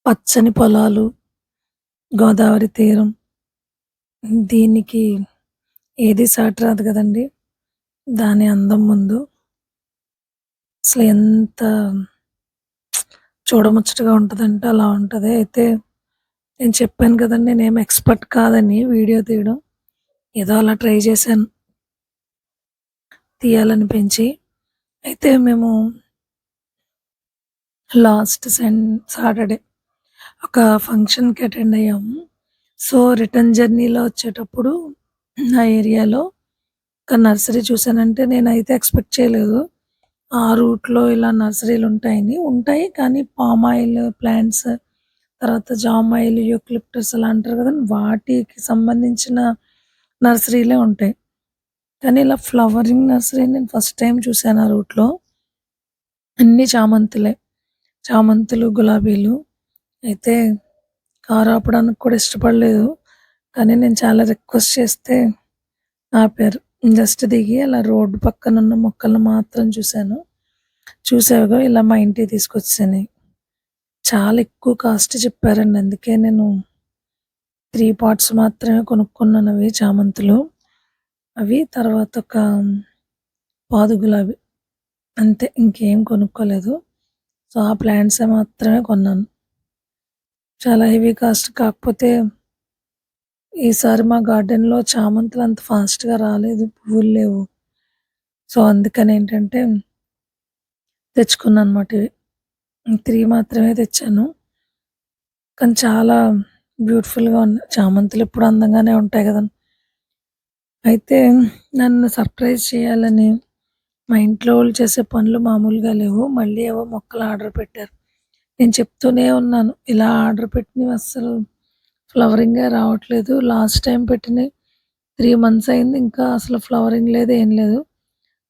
పచ్చని పొలాలు, గోదావరి తీరం. దీనికి ఏది సాటి రాదు గదండీ! దాని అందం ముందు. అసలు ఎంత చూడముచ్చటగా ఉంటదంటే అలా ఉంటది. అయితే నేను చెప్పాను కదండీ! నేనేమి ఎక్స్‌పర్ట్ కాదని వీడియో తీయడం. ఏదో అలా ట్రై చేశాను తీయాలనిపించి. అయితే మేము లాస్ట్ సాటర్‌డే ఒక ఫంక్షన్‌కి అటెండ్ అయ్యాము. సో, రిటర్న్ జర్నీలో వచ్చేటప్పుడు ఆ ఏరియాలో ఒక నర్సరీ చూసానంటే నేనైతే ఎక్స్‌పెక్ట్ చేయలేదు. ఆ రూట్‌లో ఇలా నర్సరీలుంటాయని. ఉంటాయి కానీ పామ్ ఆయిల్ ప్లాంట్స్, తర్వాత జామ్ ఆయిల్, యూకలిప్టస్ అలా అంటారు కదండీ! వాటికి సంబంధించిన నర్సరీలే ఉంటాయి. కానీ ఇలా ఫ్లవరింగ్ నర్సరీ నేను ఫస్ట్ టైమ్ చూసాను ఆ రూట్‌లో. అన్నీ చామంతులే. చామంతులు, గులాబీలు. అయితే కారు ఆపడానికి కూడా ఇష్టపడలేదు. కానీ నేను చాలా రిక్వెస్ట్ చేస్తే ఆపారు. జస్ట్ దిగి అలా రోడ్డు పక్కనున్న మొక్కలను మాత్రం చూసాను. చూసావుగా ఇలా మా ఇంటికి తీసుకొచ్చేసాను. చాలా ఎక్కువ కాస్ట్ చెప్పారండి. అందుకే నేను 3 పాట్స్ మాత్రమే కొనుక్కున్నానవి చామంతులు. అవి తర్వాత ఒక పాదు గులాబీ. అంతే ఇంకేం కొనుక్కోలేదు. సో, ఆ ప్లాంట్సే మాత్రమే కొన్నాను. చాలా హెవీ కాస్ట్ కాకపోతే ఈసారి మా గార్డెన్‌లో చామంతులు అంత ఫాస్ట్‌గా రాలేదు. పువ్వులు లేవు. సో, అందుకనేంటంటే తెచ్చుకున్నానన్నమాట ఇవి. 3 మాత్రమే తెచ్చాను. కానీ చాలా బ్యూటిఫుల్‌గా ఉన్నాయి. చామంతులు ఎప్పుడు అందంగానే ఉంటాయి గదండీ! అయితే నన్ను సర్ప్రైజ్ చేయాలని మా ఇంట్లో వాళ్ళు చేసే పనులు మామూలుగా లేవు. మళ్ళీ ఏవో మొక్కలు ఆర్డర్ పెట్టారు. నేను చెప్తూనే ఉన్నాను. ఇలా ఆర్డర్ పెట్టినవి అస్సలు ఫ్లవరింగే రావట్లేదు. లాస్ట్ టైమ్ పెట్టినయి 3 మంత్స్ అయింది. ఇంకా అసలు ఫ్లవరింగ్ లేదు, ఏం లేదు.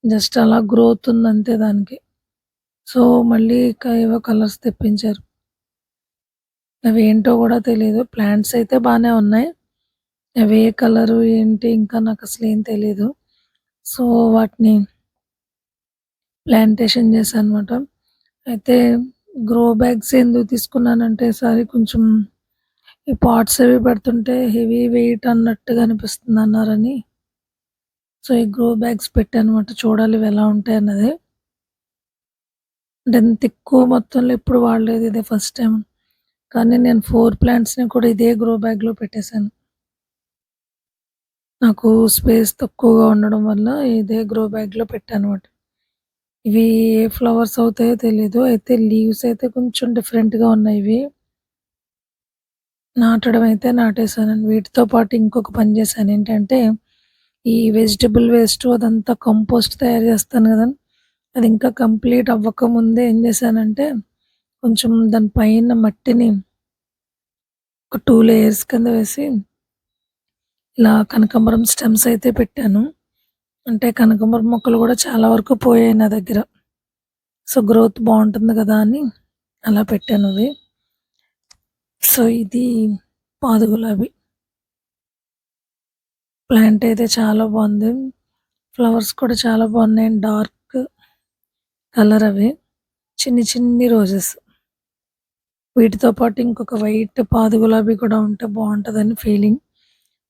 జస్ట్ అలా గ్రోత్ ఉందంతే దానికి. సో, మళ్ళీ ఇక ఏవో కలర్స్ తెప్పించారు. అవేంటో గూడా తెలీదు. ప్లాంట్స్ అయితే బానే ఉన్నాయి. అవి ఏ కలరు ఏంటి ఇంకా నాకసలేం తెలీదు. సో, వాటిని ప్లాంటేషన్ చేశానన్నమాట. అయితే గ్రో బ్యాగ్స్ ఎందుకు తీసుకున్నానంటే ఈసారి కొంచెం ఈ పాట్స్ అవి పెడుతుంటే హెవీ వెయిట్ అన్నట్టుగా అనిపిస్తుందన్నారని. సో, ఈ గ్రో బ్యాగ్స్ పెట్టానన్నమాట. చూడాలి ఇవి ఎలా ఉంటాయన్నది. అంటే ఇంత ఎక్కువ మొత్తంలో ఎప్పుడు వాడలేదు. ఇదే ఫస్ట్ టైమ్. కానీ నేను 4 ప్లాంట్స్‌ని కూడా ఇదే గ్రో బ్యాగ్‌లో పెట్టేసాను. నాకు స్పేస్ తక్కువగా ఉండడం వల్ల ఇదే గ్రో బ్యాగ్‌లో పెట్టానన్నమాట. ఇవి ఏ ఫ్లవర్స్ అవుతాయో తెలీదు. అయితే లీవ్స్ అయితే కొంచెం డిఫరెంట్‌గా ఉన్నాయి ఇవి. నాటడం అయితే నాటేసానండి. వీటితో పాటు ఇంకొక పని చేశాను. ఏంటంటే, ఈ వెజిటబుల్ వేస్ట్ అదంతా కంపోస్ట్ తయారు చేస్తాను గదండీ! అది ఇంకా కంప్లీట్ అవ్వకముందే ఏం చేశానంటే, కొంచెం దాని పైన మట్టిని ఒక 2 లేయర్స్ కింద వేసి, ఇలా కనకాంబరం స్టెమ్స్ అయితే పెట్టాను. అంటే కనకాంబరం మొక్కలు గూడా చాలా వరకు పోయాయి నా దగ్గర. సో, గ్రోత్ బావుంటుంది గదా అని అలా పెట్టానవి. సో, ఇది పాదు గులాబీ. ప్లాంట్ అయితే చాలా బావుంది. ఫ్లవర్స్ కూడా చాలా బాగున్నాయి. డార్క్ కలర్ అవి. చిన్ని చిన్ని రోజెస్. వీటితో పాటు ఇంకొక వైట్ పాదు గులాబీ కూడా ఉంటే బావుంటదని ఫీలింగ్.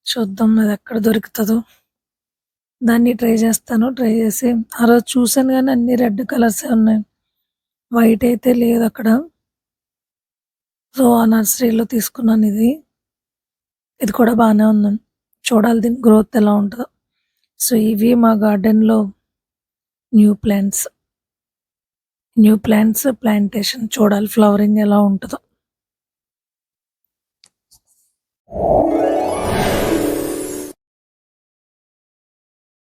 చూద్దాం అదెక్కడ దొరుకుతదో. దాన్ని ట్రై చేస్తాను. ట్రై చేసి ఆ రోజు చూసాను గానీ అన్ని రెడ్ కలర్సే ఉన్నాయి. వైట్ అయితే లేదక్కడ. సో, ఆ నర్సరీలో తీసుకున్నానిది. ఇది కూడా బానే ఉందండి. చూడాలి దీని గ్రోత్ ఎలా ఉంటదో. సో, ఇవి మా గార్డెన్‌లో new plants. New plants plantation చూడాలి ఫ్లవరింగ్ ఎలా ఉంటదో.